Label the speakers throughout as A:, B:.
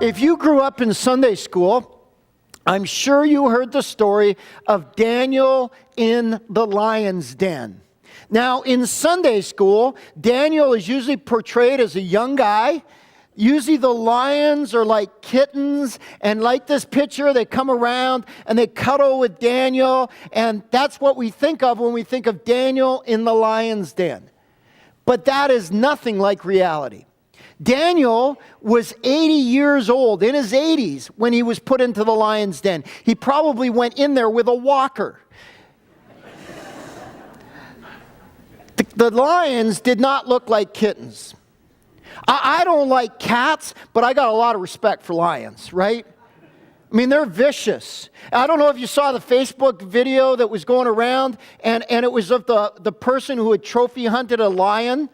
A: If you grew up in Sunday school, I'm sure you heard the story of Daniel in the lion's den. Now, in Sunday school, Daniel is usually portrayed as a young guy. Usually the lions are like kittens, and like this picture, they come around and they cuddle with Daniel, and that's what we think of when we think of Daniel in the lion's den. But that is nothing like reality. Daniel was 80 years old, in his 80s, when he was put into the lion's den. He probably went in there with a walker. The lions did not look like kittens. I don't like cats, but I got a lot of respect for lions, right? I mean, they're vicious. I don't know if you saw the Facebook video that was going around, and it was of the person who had trophy hunted a lion.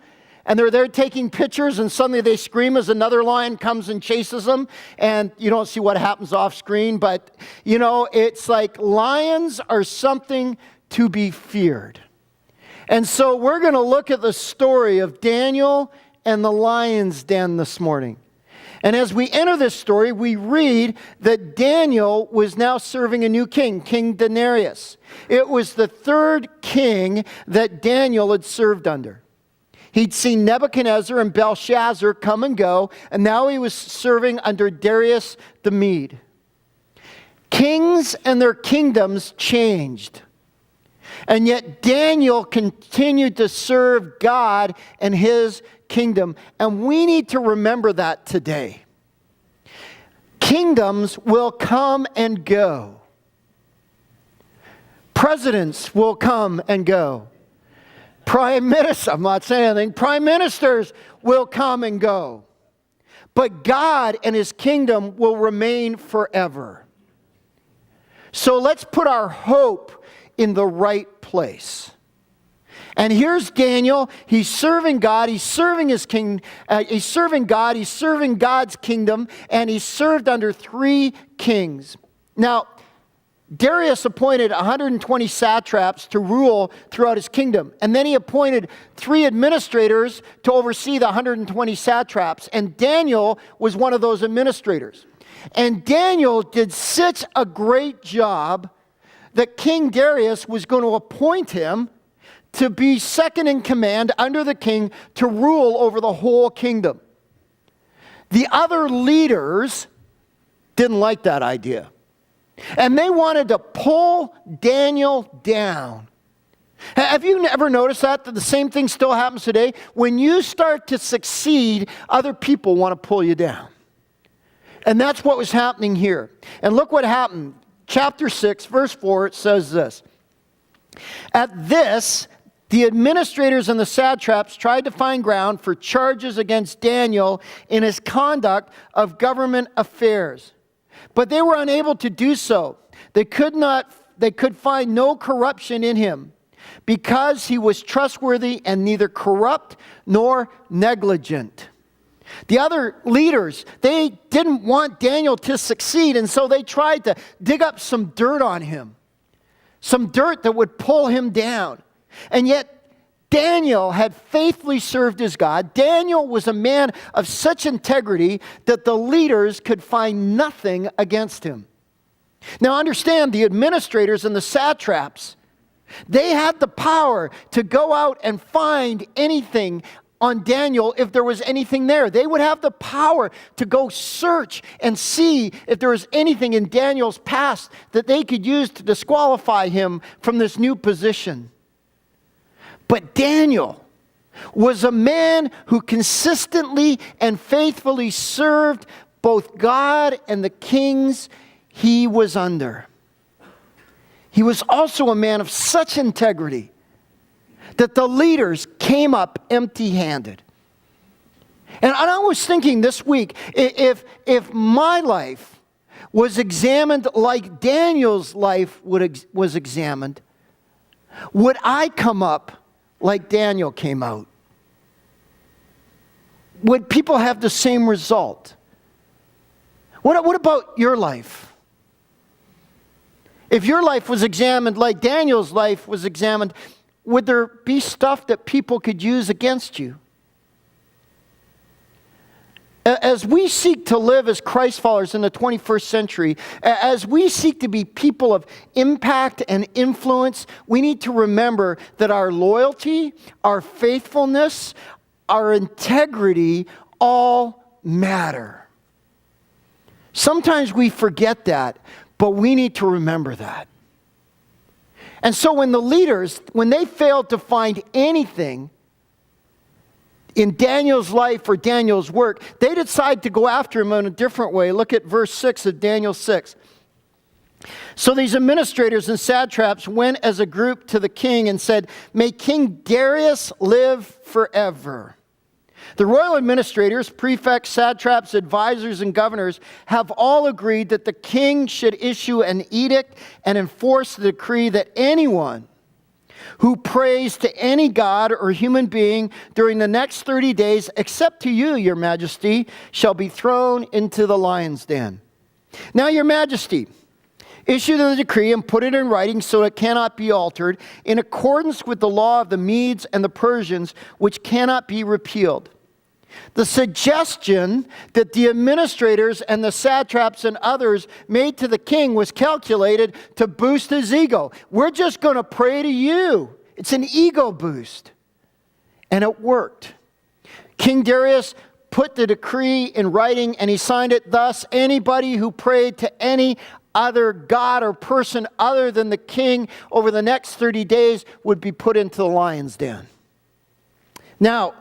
A: And they're there taking pictures, and suddenly they scream as another lion comes and chases them. And you don't see what happens off screen, but, it's like lions are something to be feared. And so we're going to look at the story of Daniel and the lion's den this morning. And as we enter this story, we read that Daniel was now serving a new king, King Darius. It was the third king that Daniel had served under. He'd seen Nebuchadnezzar and Belshazzar come and go, and now he was serving under Darius the Mede. Kings and their kingdoms changed. And yet Daniel continued to serve God and his kingdom. And we need to remember that today. Kingdoms will come and go. Presidents will come and go. Prime ministers will come and go. But God and his kingdom will remain forever. So let's put our hope in the right place. And here's Daniel. He's serving God. He's serving his king. He's serving God. He's serving God's kingdom. And he served under 3 kings. Now, Darius appointed 120 satraps to rule throughout his kingdom. And then he appointed 3 administrators to oversee the 120 satraps. And Daniel was one of those administrators. And Daniel did such a great job that King Darius was going to appoint him to be second in command under the king to rule over the whole kingdom. The other leaders didn't like that idea. And they wanted to pull Daniel down. Have you ever noticed that the same thing still happens today? When you start to succeed, other people want to pull you down. And that's what was happening here. And look what happened. Chapter 6, verse 4, it says this. At this, the administrators and the satraps tried to find ground for charges against Daniel in his conduct of government affairs. But they were unable to do so. They could find no corruption in him because he was trustworthy and neither corrupt nor negligent. The other leaders, they didn't want Daniel to succeed, and so they tried to dig up some dirt on him. Some dirt that would pull him down. And yet, Daniel had faithfully served his God. Daniel was a man of such integrity that the leaders could find nothing against him. Now understand, the administrators and the satraps, they had the power to go out and find anything on Daniel if there was anything there. They would have the power to go search and see if there was anything in Daniel's past that they could use to disqualify him from this new position. But Daniel was a man who consistently and faithfully served both God and the kings he was under. He was also a man of such integrity that the leaders came up empty-handed. And I was thinking this week, if my life was examined like Daniel's life was examined, would I come up like Daniel came out? Would people have the same result? What about your life? If your life was examined like Daniel's life was examined, would there be stuff that people could use against you? As we seek to live as Christ followers in the 21st century, as we seek to be people of impact and influence, we need to remember that our loyalty, our faithfulness, our integrity all matter. Sometimes we forget that, but we need to remember that. And so when the leaders, when they failed to find anything in Daniel's life or Daniel's work, they decide to go after him in a different way. Look at verse 6 of Daniel 6. So these administrators and satraps went as a group to the king and said, "May King Darius live forever." The royal administrators, prefects, satraps, advisors, and governors have all agreed that the king should issue an edict and enforce the decree that anyone who prays to any god or human being during the next 30 days, except to you, your majesty, shall be thrown into the lion's den. Now, your majesty, issue the decree and put it in writing so it cannot be altered, in accordance with the law of the Medes and the Persians, which cannot be repealed. The suggestion that the administrators and the satraps and others made to the king was calculated to boost his ego. We're just going to pray to you. It's an ego boost. And it worked. King Darius put the decree in writing and he signed it. Thus, anybody who prayed to any other god or person other than the king over the next 30 days would be put into the lion's den. Now,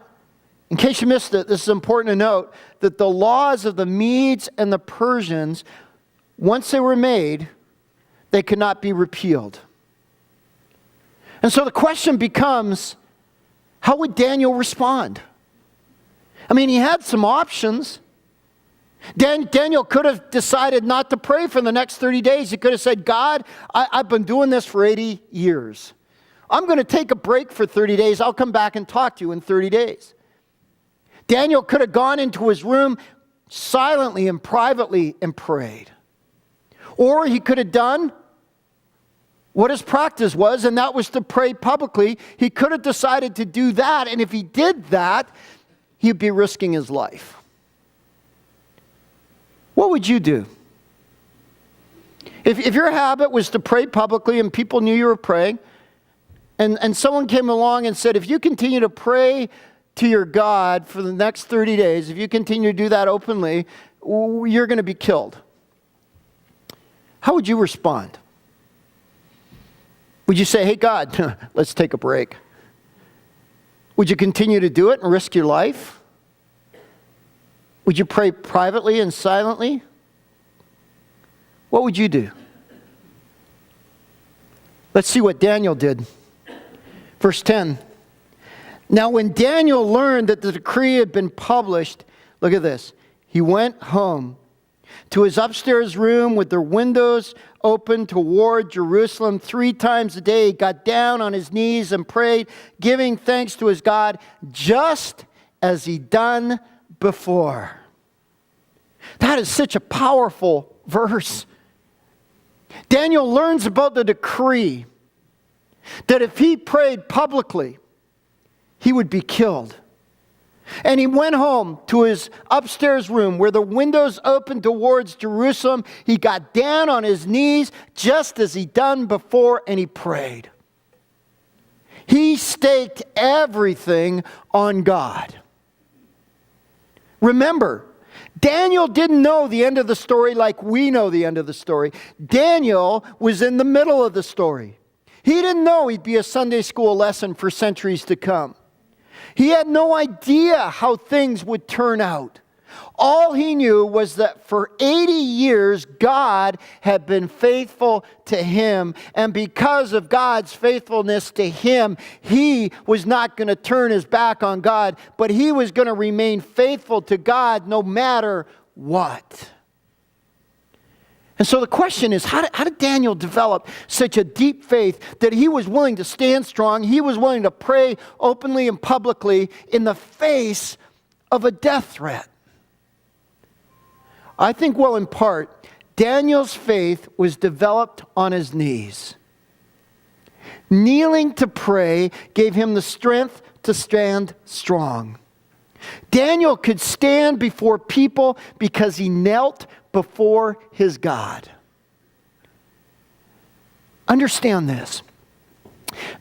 A: in case you missed it, this is important to note that the laws of the Medes and the Persians, once they were made, they could not be repealed. And so the question becomes, how would Daniel respond? I mean, he had some options. Daniel could have decided not to pray for the next 30 days. He could have said, God, I've been doing this for 80 years. I'm going to take a break for 30 days. I'll come back and talk to you in 30 days. Daniel could have gone into his room silently and privately and prayed. Or he could have done what his practice was, and that was to pray publicly. He could have decided to do that, and if he did that, he'd be risking his life. What would you do? If your habit was to pray publicly and people knew you were praying, and someone came along and said, if you continue to pray to your God for the next 30 days, if you continue to do that openly, you're going to be killed. How would you respond? Would you say, hey God, let's take a break? Would you continue to do it and risk your life? Would you pray privately and silently? What would you do? Let's see what Daniel did. Verse 10. Now when Daniel learned that the decree had been published, look at this. He went home to his upstairs room with the windows open toward Jerusalem 3 times a day. He got down on his knees and prayed, giving thanks to his God, just as he'd done before. That is such a powerful verse. Daniel learns about the decree that if he prayed publicly, he would be killed. And he went home to his upstairs room where the windows opened towards Jerusalem. He got down on his knees just as he'd done before and he prayed. He staked everything on God. Remember, Daniel didn't know the end of the story like we know the end of the story. Daniel was in the middle of the story. He didn't know he'd be a Sunday school lesson for centuries to come. He had no idea how things would turn out. All he knew was that for 80 years, God had been faithful to him. And because of God's faithfulness to him, he was not going to turn his back on God, but he was going to remain faithful to God no matter what. And so the question is, how did Daniel develop such a deep faith that he was willing to stand strong, he was willing to pray openly and publicly in the face of a death threat? I think, well, in part, Daniel's faith was developed on his knees. Kneeling to pray gave him the strength to stand strong. Daniel could stand before people because he knelt before his God. Understand this.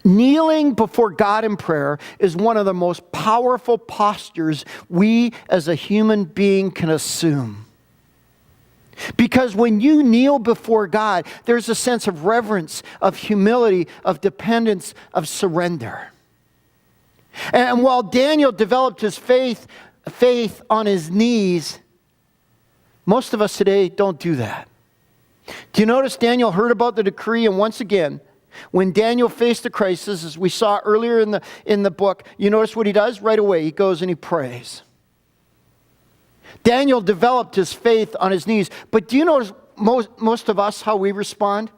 A: Kneeling before God in prayer is one of the most powerful postures we as a human being can assume. Because when you kneel before God, there's a sense of reverence, of humility, of dependence, of surrender. And while Daniel developed his faith on his knees, most of us today don't do that. Do you notice Daniel heard about the decree, and once again, when Daniel faced a crisis, as we saw earlier in the book, you notice what he does? Right away, he goes and he prays. Daniel developed his faith on his knees. But do you notice most of us, how we respond?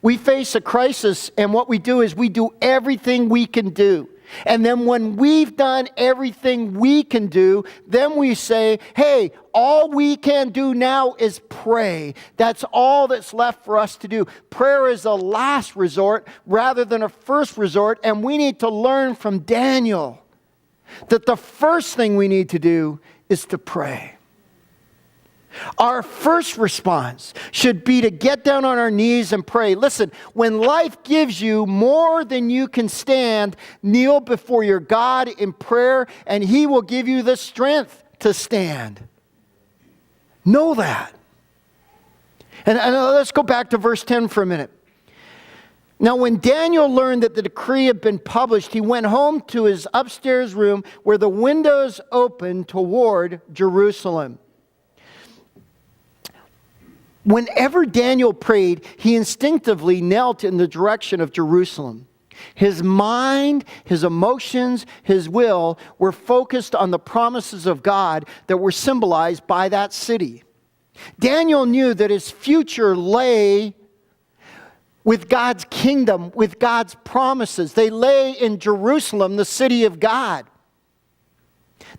A: We face a crisis, and what we do is we do everything we can do. And then when we've done everything we can do, then we say, hey, all we can do now is pray. That's all that's left for us to do. Prayer is a last resort rather than a first resort, and we need to learn from Daniel that the first thing we need to do is to pray. Our first response should be to get down on our knees and pray. Listen, when life gives you more than you can stand, kneel before your God in prayer, and He will give you the strength to stand. Know that. And let's go back to verse 10 for a minute. Now, when Daniel learned that the decree had been published, he went home to his upstairs room where the windows opened toward Jerusalem. Whenever Daniel prayed, he instinctively knelt in the direction of Jerusalem. His mind, his emotions, his will were focused on the promises of God that were symbolized by that city. Daniel knew that his future lay with God's kingdom, with God's promises. They lay in Jerusalem, the city of God,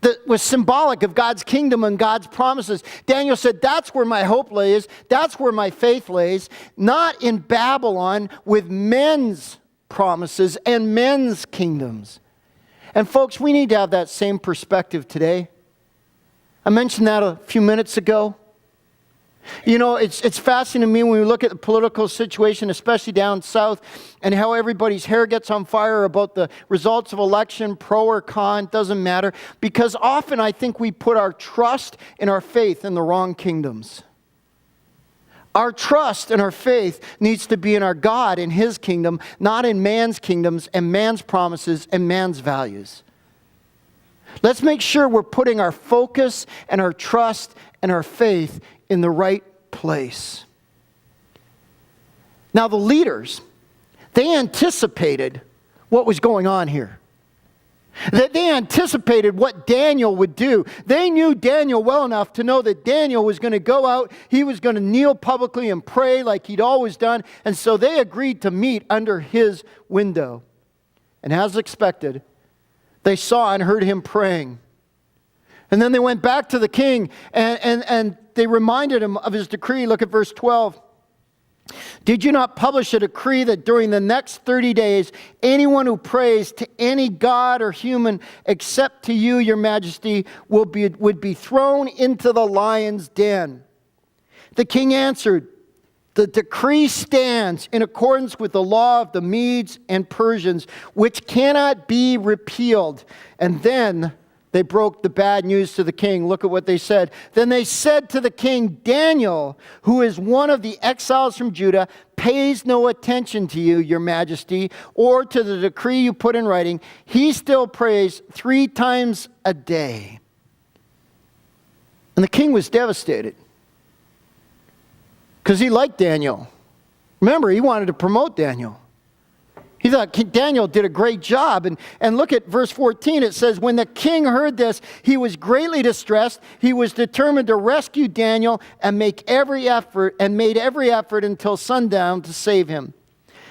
A: that was symbolic of God's kingdom and God's promises. Daniel said, that's where my hope lays, that's where my faith lays, not in Babylon with men's promises and men's kingdoms. And folks, we need to have that same perspective today. I mentioned that a few minutes ago. You know, it's fascinating to me when we look at the political situation, especially down south, and how everybody's hair gets on fire about the results of election, pro or con, doesn't matter. Because often I think we put our trust and our faith in the wrong kingdoms. Our trust and our faith needs to be in our God and His kingdom, not in man's kingdoms and man's promises and man's values. Let's make sure we're putting our focus and our trust and our faith in the right place. Now the leaders, they anticipated what was going on here. They anticipated what Daniel would do. They knew Daniel well enough to know that Daniel was going to go out, he was going to kneel publicly and pray like he'd always done, and so they agreed to meet under his window. And as expected, they saw and heard him praying. And then they went back to the king and they reminded him of his decree. Look at verse 12. Did you not publish a decree that during the next 30 days, anyone who prays to any god or human except to you, your majesty, would be thrown into the lion's den? The king answered, the decree stands in accordance with the law of the Medes and Persians, which cannot be repealed. And then they broke the bad news to the king. Look at what they said. Then they said to the king, Daniel, who is one of the exiles from Judah, pays no attention to you, your majesty, or to the decree you put in writing. He still prays 3 times a day. And the king was devastated because he liked Daniel. Remember, he wanted to promote Daniel. He thought Daniel did a great job. And look at verse 14. It says, when the king heard this, he was greatly distressed. He was determined to rescue Daniel and made every effort until sundown to save him.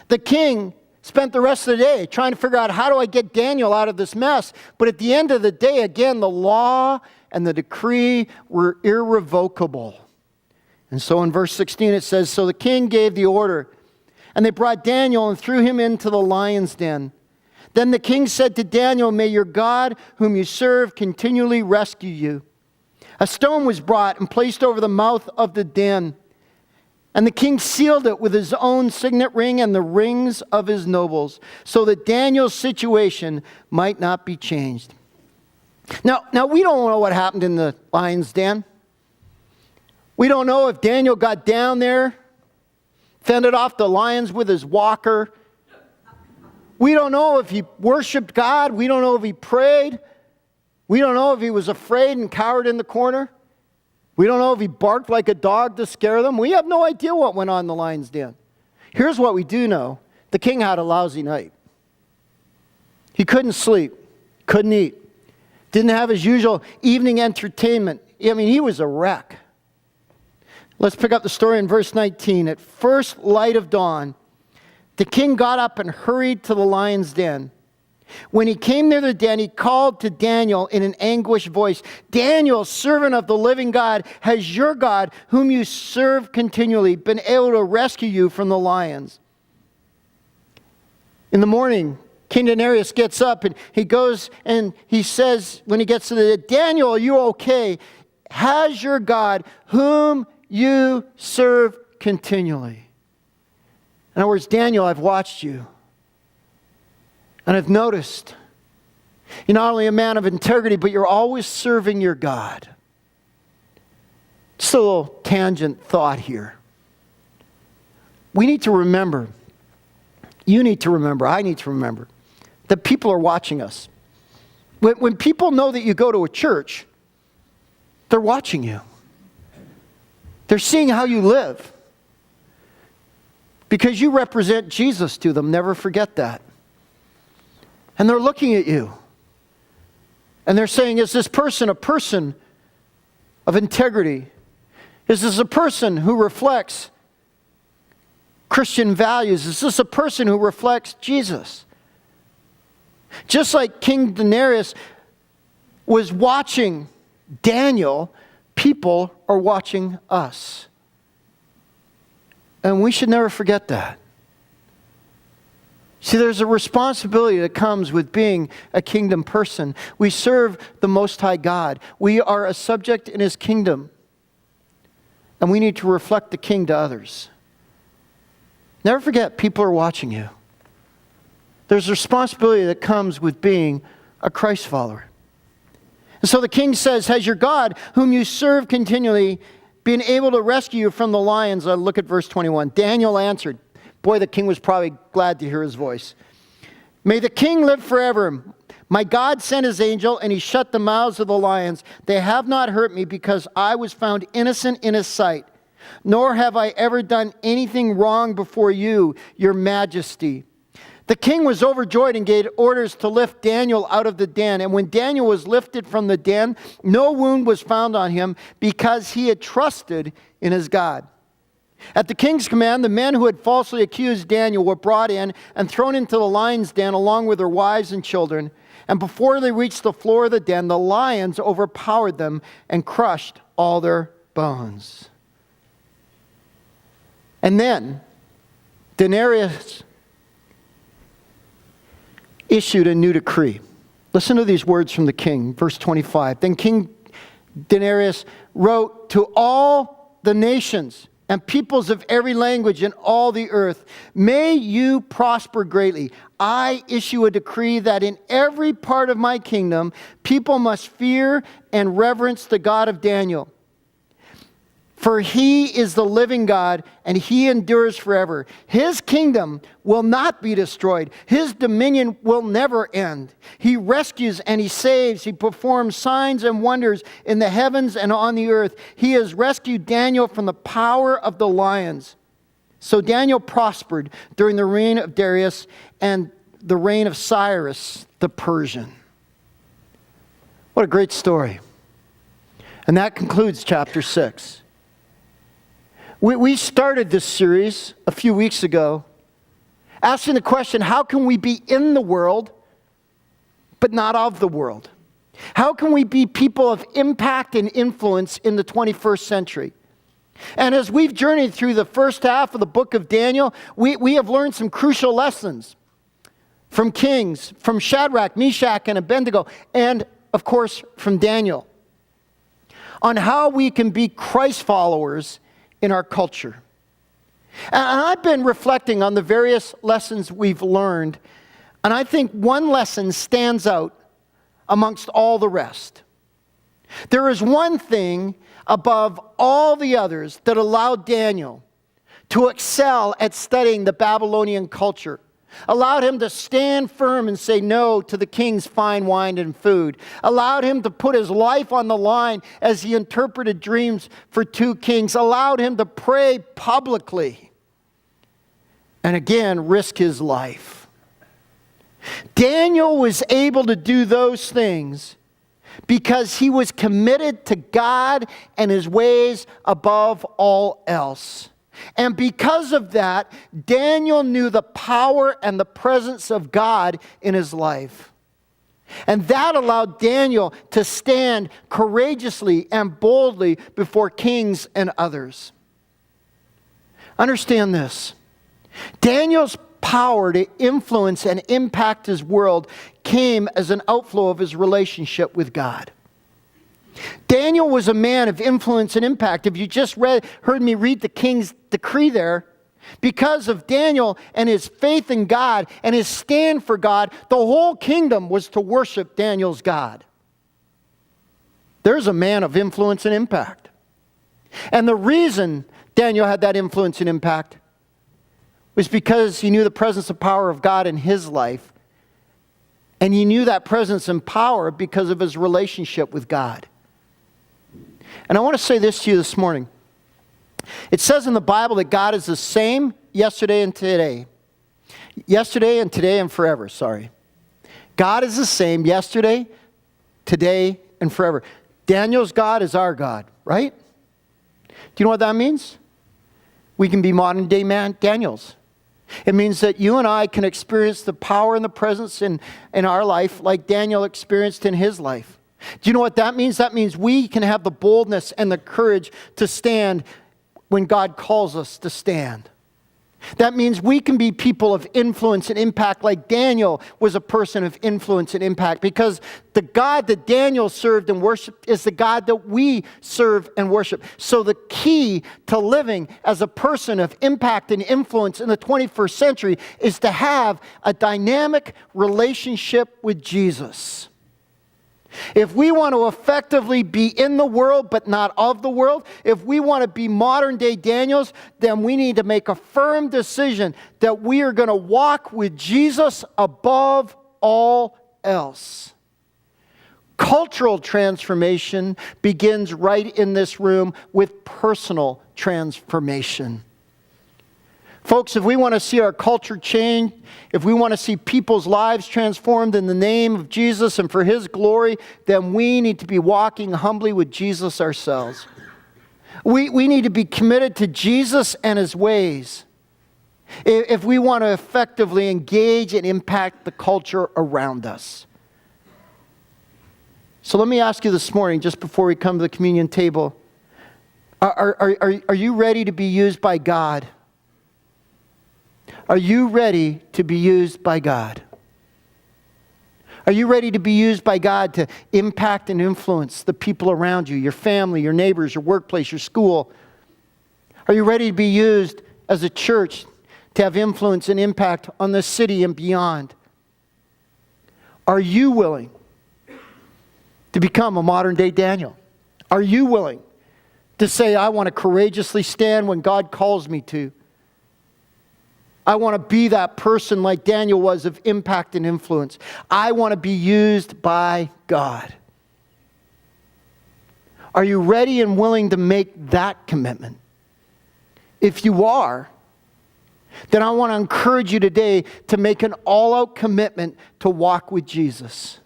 A: The king spent the rest of the day trying to figure out, how do I get Daniel out of this mess? But at the end of the day, again, the law and the decree were irrevocable. And so in verse 16 it says, so the king gave the order, and they brought Daniel and threw him into the lion's den. Then the king said to Daniel, "May your God, whom you serve, continually rescue you." A stone was brought and placed over the mouth of the den. And the king sealed it with his own signet ring and the rings of his nobles, so that Daniel's situation might not be changed. Now we don't know what happened in the lion's den. We don't know if Daniel got down there, fended off the lions with his walker. We don't know if he worshiped God. We don't know if he prayed. We don't know if he was afraid and cowered in the corner. We don't know if he barked like a dog to scare them. We have no idea what went on in the lion's den. Here's what we do know. The king had a lousy night. He couldn't sleep, couldn't eat, didn't have his usual evening entertainment. I mean, he was a wreck. Let's pick up the story in verse 19. At first light of dawn, the king got up and hurried to the lion's den. When he came near the den, he called to Daniel in an anguished voice, "Daniel, servant of the living God, has your God, whom you serve continually, been able to rescue you from the lions?" In the morning, King Darius gets up and he goes and he says, when he gets to the Daniel, "Are you okay? Has your God, whom you serve continually?" In other words, Daniel, I've watched you. And I've noticed you're not only a man of integrity, but you're always serving your God. Just a little tangent thought here. We need to remember, you need to remember, I need to remember, that people are watching us. When people know that you go to a church, they're watching you. They're seeing how you live. Because you represent Jesus to them, never forget that. And they're looking at you. And they're saying, is this person a person of integrity? Is this a person who reflects Christian values? Is this a person who reflects Jesus? Just like King Darius was watching Daniel, people are watching us. And we should never forget that. See, there's a responsibility that comes with being a kingdom person. We serve the Most High God. We are a subject in His kingdom. And we need to reflect the King to others. Never forget, people are watching you. There's a responsibility that comes with being a Christ follower. And so the king says, "Has your God, whom you serve continually, been able to rescue you from the lions?" Look at verse 21. Daniel answered. Boy, the king was probably glad to hear his voice. "May the king live forever. My God sent his angel, and he shut the mouths of the lions. They have not hurt me, because I was found innocent in his sight. Nor have I ever done anything wrong before you, your majesty." The king was overjoyed and gave orders to lift Daniel out of the den. And when Daniel was lifted from the den, no wound was found on him, because he had trusted in his God. At the king's command, the men who had falsely accused Daniel were brought in and thrown into the lion's den along with their wives and children. And before they reached the floor of the den, the lions overpowered them and crushed all their bones. And then Darius issued a new decree. Listen to these words from the king, verse 25. Then King Darius wrote to all the nations and peoples of every language in all the earth, "May you prosper greatly. I issue a decree that in every part of my kingdom, people must fear and reverence the God of Daniel. For he is the living God, and he endures forever. His kingdom will not be destroyed. His dominion will never end. He rescues and he saves. He performs signs and wonders in the heavens and on the earth. He has rescued Daniel from the power of the lions." So Daniel prospered during the reign of Darius and the reign of Cyrus the Persian. What a great story. And that concludes chapter 6. We started this series a few weeks ago, asking the question, how can we be in the world, but not of the world? How can we be people of impact and influence in the 21st century? And as we've journeyed through the first half of the book of Daniel, we have learned some crucial lessons. from kings, from Shadrach, Meshach, and Abednego, and of course from Daniel, on how we can be Christ followers in our culture. And I've been reflecting on the various lessons we've learned, and I think one lesson stands out amongst all the rest. There is one thing above all the others that allowed Daniel to excel at studying the Babylonian culture, allowed him to stand firm and say no to the king's fine wine and food, allowed him to put his life on the line as he interpreted dreams for two kings, allowed him to pray publicly, and again, risk his life. Daniel was able to do those things because he was committed to God and his ways above all else. And because of that, Daniel knew the power and the presence of God in his life. And that allowed Daniel to stand courageously and boldly before kings and others. Understand this. Daniel's power to influence and impact his world came as an outflow of his relationship with God. Daniel was a man of influence and impact. If you just heard me read the king's decree there, because of Daniel and his faith in God and his stand for God, the whole kingdom was to worship Daniel's God. There's a man of influence and impact. And the reason Daniel had that influence and impact was because he knew the presence and power of God in his life. And he knew that presence and power because of his relationship with God. And I want to say this to you this morning. It says in the Bible that God is the same yesterday and today. Yesterday and today and forever, sorry. God is the same yesterday, today, and forever. Daniel's God is our God, right? Do you know what that means? We can be modern day Daniels. It means that you and I can experience the power and the presence in our life like Daniel experienced in his life. Do you know what that means? That means we can have the boldness and the courage to stand when God calls us to stand. That means we can be people of influence and impact like Daniel was a person of influence and impact, because the God that Daniel served and worshiped is the God that we serve and worship. So the key to living as a person of impact and influence in the 21st century is to have a dynamic relationship with Jesus. If we want to effectively be in the world but not of the world, if we want to be modern day Daniels, then we need to make a firm decision that we are going to walk with Jesus above all else. Cultural transformation begins right in this room with personal transformation. Folks, if we want to see our culture change, if we want to see people's lives transformed in the name of Jesus and for His glory, then we need to be walking humbly with Jesus ourselves. We need to be committed to Jesus and His ways if we want to effectively engage and impact the culture around us. So let me ask you this morning, just before we come to the communion table, are you ready to be used by God? Are you ready to be used by God? Are you ready to be used by God to impact and influence the people around you, your family, your neighbors, your workplace, your school? Are you ready to be used as a church to have influence and impact on the city and beyond? Are you willing to become a modern day Daniel? Are you willing to say, I want to courageously stand when God calls me to? I want to be that person like Daniel was of impact and influence. I want to be used by God. Are you ready and willing to make that commitment? If you are, then I want to encourage you today to make an all-out commitment to walk with Jesus.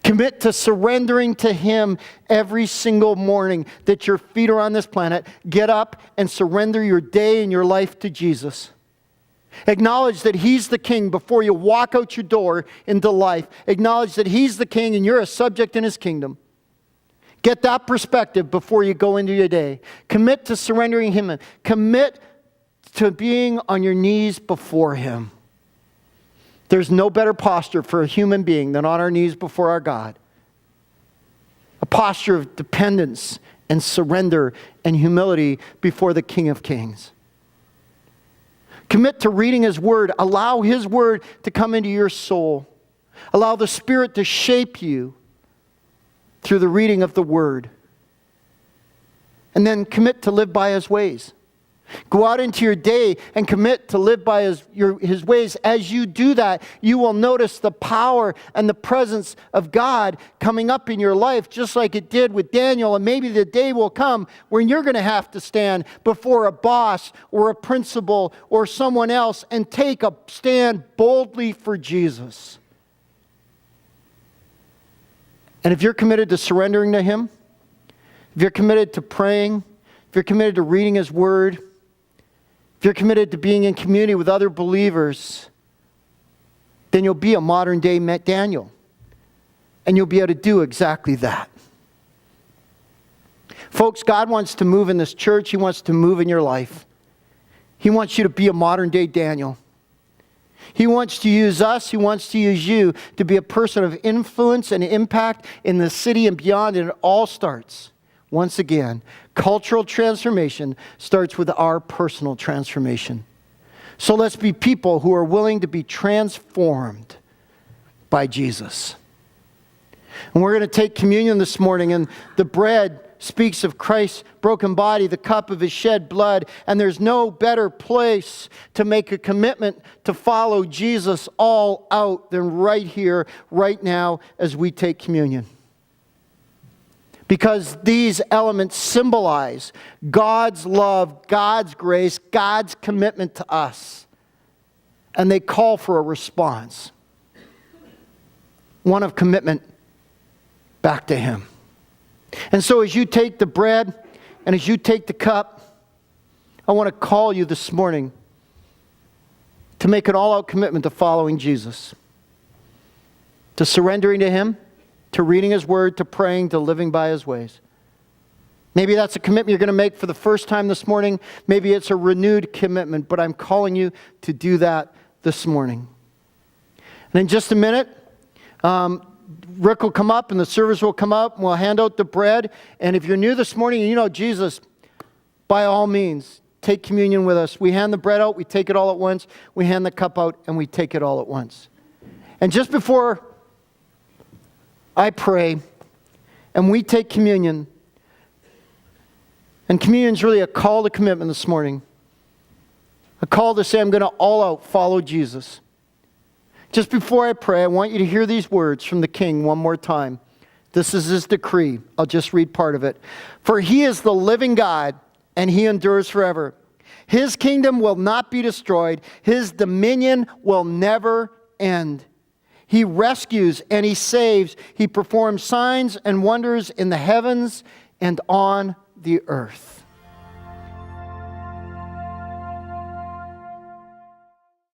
A: Commit to surrendering to Him every single morning that your feet are on this planet. Get up and surrender your day and your life to Jesus. Acknowledge that He's the King before you walk out your door into life. Acknowledge that He's the King and you're a subject in His kingdom. Get that perspective before you go into your day. Commit to surrendering Him. Commit to being on your knees before Him. There's no better posture for a human being than on our knees before our God. A posture of dependence and surrender and humility before the King of Kings. Commit to reading His Word. Allow His Word to come into your soul. Allow the Spirit to shape you through the reading of the Word. And then commit to live by His ways. Go out into your day and commit to live by His ways. As you do that, you will notice the power and the presence of God coming up in your life, just like it did with Daniel. And maybe the day will come when you're going to have to stand before a boss or a principal or someone else and take a stand boldly for Jesus. And if you're committed to surrendering to Him, if you're committed to praying, if you're committed to reading His Word, if you're committed to being in community with other believers, then you'll be a modern day Daniel. And you'll be able to do exactly that. Folks, God wants to move in this church. He wants to move in your life. He wants you to be a modern day Daniel. He wants to use us. He wants to use you to be a person of influence and impact in the city and beyond. And it all starts, once again, cultural transformation starts with our personal transformation. So let's be people who are willing to be transformed by Jesus. And we're going to take communion this morning, and the bread speaks of Christ's broken body, the cup of His shed blood, and there's no better place to make a commitment to follow Jesus all out than right here, right now, as we take communion. Because these elements symbolize God's love, God's grace, God's commitment to us. And they call for a response. One of commitment back to Him. And so as you take the bread and as you take the cup, I want to call you this morning to make an all-out commitment to following Jesus. To surrendering to Him, to reading His Word, to praying, to living by His ways. Maybe that's a commitment you're going to make for the first time this morning. Maybe it's a renewed commitment, but I'm calling you to do that this morning. And in just a minute, Rick will come up and the servers will come up and we'll hand out the bread. And if you're new this morning and you know Jesus, by all means, take communion with us. We hand the bread out, we take it all at once. We hand the cup out and we take it all at once. And just before I pray and we take communion, and communion is really a call to commitment this morning. A call to say, I'm going to all out follow Jesus. Just before I pray, I want you to hear these words from the King one more time. This is His decree. I'll just read part of it. For He is the living God, and He endures forever. His kingdom will not be destroyed. His dominion will never end. He rescues and He saves. He performs signs and wonders in the heavens and on the earth.